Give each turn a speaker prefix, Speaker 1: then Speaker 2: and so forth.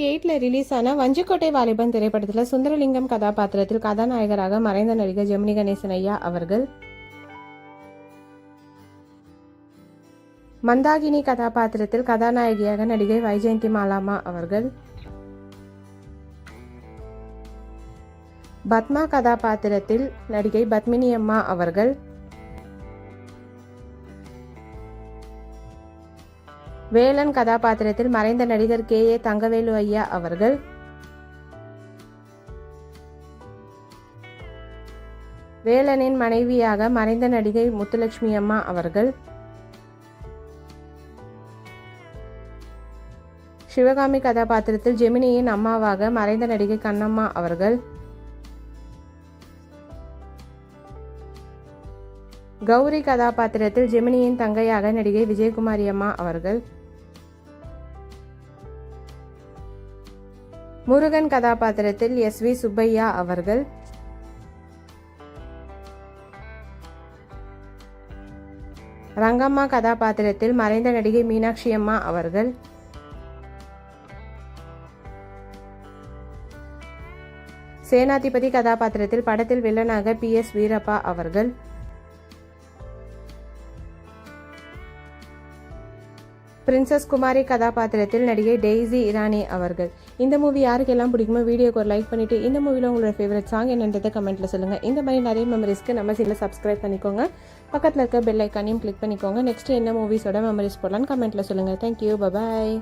Speaker 1: 2008 release ஆன வஞ்சிக்கோட்டை வாலிபன் திரைப்படத்தில் சுந்தரலிங்கம் கதாபாத்திரத்தில் கதாநாயகராக மறைந்த நடிகர் ஜெமினி கணேசன் ஐயா அவர்கள், மந்தாகினி கதாபாத்திரத்தில் கதாநாயகியாக நடிகை வைஜெயந்தி மாலாமா அவர்கள், பத்மா கதாபாத்திரத்தில் நடிகை பத்மினி அம்மா அவர்கள், வேலன் கதாபாத்திரத்தில் மறைந்த நடிகர் KA தங்கவேலு ஐயா அவர்கள், வேலனின் மனைவியாக மறைந்த நடிகை முத்துலட்சுமி அம்மா அவர்கள், சிவகாமி கதாபாத்திரத்தில் ஜெமினியின் அம்மாவாக மறைந்த நடிகை கண்ணம்மா அவர்கள், கௌரி கதாபாத்திரத்தில் ஜெமினியின் தங்கையாக நடிகை விஜயகுமாரி அம்மா அவர்கள், முருகன் கதாபாத்திரத்தில் SV சுப்பையா அவர்கள், ரங்கம்மா கதாபாத்திரத்தில் மறைந்த நடிகை மீனாட்சி அம்மா அவர்கள், சேனாதிபதி கதாபாத்திரத்தில் படத்தில் வில்லனாக PS வீரப்பா அவர்கள், பிரின்சஸ் குமாரி கதாபாத்திரத்தில் நடிகை டெய்ஸி இரானி அவர்கள். இந்த மூவி யாருக்கெல்லாம் பிடிக்குமோ வீடியோக்கு ஒரு லைக் பண்ணிட்டு இந்த மூவில உங்களோட ஃபேவரட் சாங் என்னன்றதை கமெண்ட்ல சொல்லுங்க. இந்த மாதிரி நிறைய மெமரிஸ்க்கு நம்ம சேனலை சப்ஸ்கிரைப் பண்ணிக்கோங்க. பக்கத்தில் இருக்க பெல் ஐக்கானையும் கிளிக் பண்ணிக்கோங்க. நெக்ஸ்ட் என்ன மூவிஸோட மெமரிஸ் போடலான்னு கமெண்ட்ல சொல்லுங்க. Thank you, bye bye.